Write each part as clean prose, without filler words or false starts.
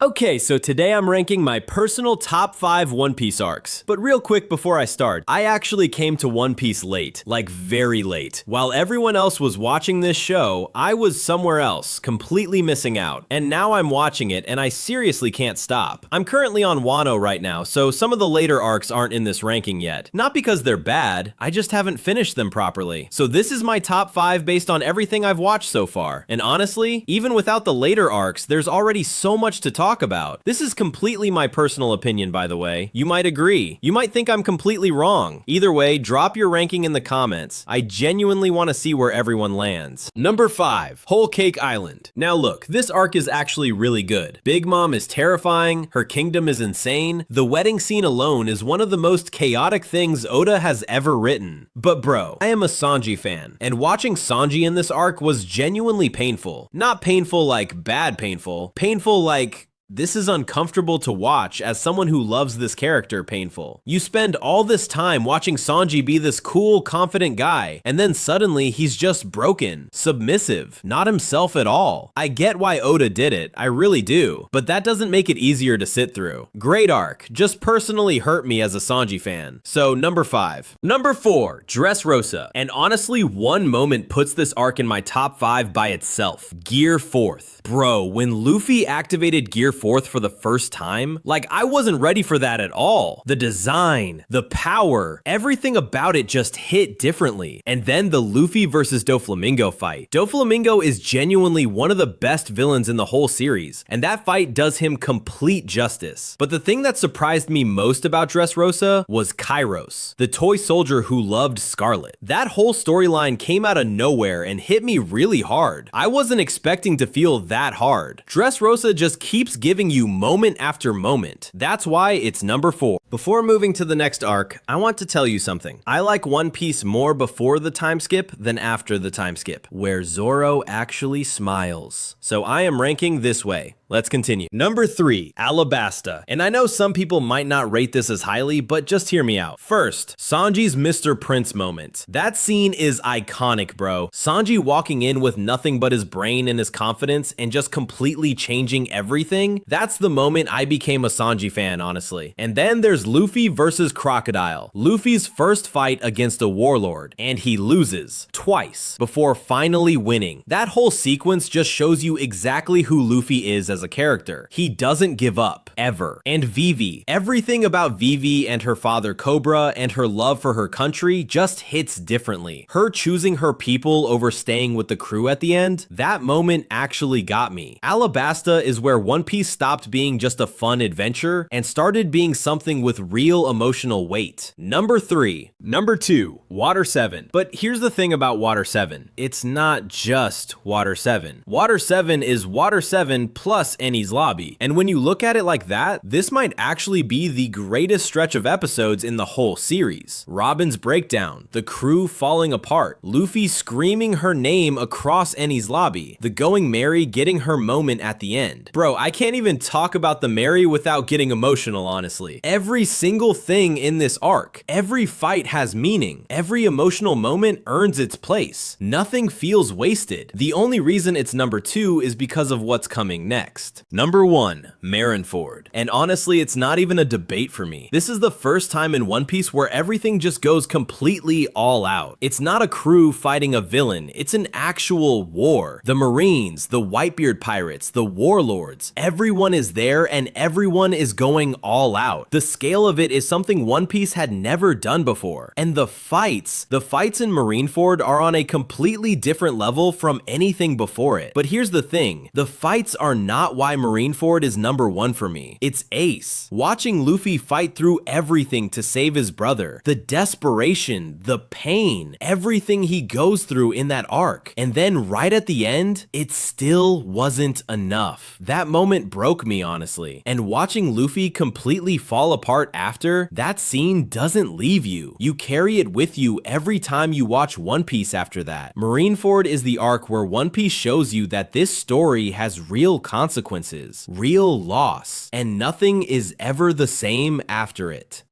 Okay, so today I'm ranking my personal top 5 One Piece arcs. But real quick before I start, I actually came to One Piece late, like very late. While everyone else was watching this show, I was somewhere else, completely missing out. And now I'm watching it and I seriously can't stop. I'm currently on Wano right now, so some of the later arcs aren't in this ranking yet. Not because they're bad, I just haven't finished them properly. So this is my top 5 based on everything I've watched so far. And honestly, even without the later arcs, there's already so much to talk about. This is completely my personal opinion, by the way. You might agree. You might think I'm completely wrong. Either way, drop your ranking in the comments. I genuinely want to see where everyone lands. Number 5, Whole Cake Island. Now look, this arc is actually really good. Big Mom is terrifying, her kingdom is insane, the wedding scene alone is one of the most chaotic things Oda has ever written. But bro, I am a Sanji fan, and watching Sanji in this arc was genuinely painful. Not painful like bad painful, painful like this is uncomfortable to watch as someone who loves this character painful. You spend all this time watching Sanji be this cool, confident guy, and then suddenly he's just broken, submissive, not himself at all. I get why Oda did it, I really do, but that doesn't make it easier to sit through. Great arc, just personally hurt me as a Sanji fan. So number 5. Number 4, Dressrosa. And honestly, one moment puts this arc in my top 5 by itself. Gear 4th. Bro, when Luffy activated Gear 4th for the first time, like I wasn't ready for that at all. The design, the power, everything about it just hit differently. And then the Luffy versus Doflamingo fight. Doflamingo is genuinely one of the best villains in the whole series, and that fight does him complete justice. But the thing that surprised me most about Dressrosa was Kairos, the toy soldier who loved Scarlet. That whole storyline came out of nowhere and hit me really hard. I wasn't expecting to feel that hard. Dressrosa just keeps giving you moment after moment. That's why it's number 4. Before moving to the next arc, I want to tell you something. I like One Piece more before the time skip than after the time skip, where Zoro actually smiles. So I am ranking this way. Let's continue. Number 3, Alabasta. And I know some people might not rate this as highly, but just hear me out. First, Sanji's Mr. Prince moment. That scene is iconic, bro. Sanji walking in with nothing but his brain and his confidence and just completely changing everything. That's the moment I became a Sanji fan, honestly. And then there's Luffy versus Crocodile. Luffy's first fight against a warlord, and he loses twice before finally winning. That whole sequence just shows you exactly who Luffy is as a character. He doesn't give up, ever. And Vivi. Everything about Vivi and her father Cobra and her love for her country just hits differently. Her choosing her people over staying with the crew at the end, that moment actually got me. Alabasta is where One Piece stopped being just a fun adventure and started being something with real emotional weight. Number 3. Number 2, Water 7. But here's the thing about Water 7. It's not just Water 7. Water 7 is Water 7 plus Enies lobby. And when you look at it like that, this might actually be the greatest stretch of episodes in the whole series. Robin's breakdown, the crew falling apart, Luffy screaming her name across Enies lobby, the Going Merry getting her moment at the end. Bro, I can't even talk about the Merry without getting emotional, honestly. Every single thing in this arc, every fight has meaning. Every emotional moment earns its place. Nothing feels wasted. The only reason it's number 2 is because of what's coming next. Number 1, Marineford. And honestly, it's not even a debate for me. This is the first time in One Piece where everything just goes completely all out. It's not a crew fighting a villain, it's an actual war. The Marines, the Whitebeard pirates, the warlords, everyone is there and everyone is going all out. The scale of it is something One Piece had never done before. And the fights in Marineford are on a completely different level from anything before it. But here's the thing, the fights are not why Marineford is number 1 for me. It's Ace. Watching Luffy fight through everything to save his brother, the desperation, the pain, everything he goes through in that arc. And then right at the end, it still wasn't enough. That moment broke me, honestly. And watching Luffy completely fall apart after, that scene doesn't leave you. You carry it with you every time you watch One Piece after that. Marineford is the arc where One Piece shows you that this story has real consequences, real loss, and nothing is ever the same after it.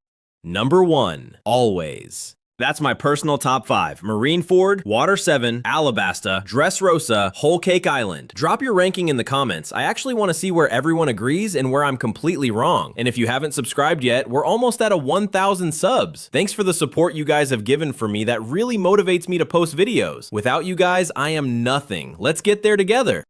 Number 1, Always. That's my personal top 5. Marineford, Water 7, Alabasta, Dressrosa, Whole Cake Island. Drop your ranking in the comments. I actually want to see where everyone agrees and where I'm completely wrong. And if you haven't subscribed yet, we're almost at 1,000 subs. Thanks for the support you guys have given for me. That really motivates me to post videos. Without you guys, I am nothing. Let's get there together.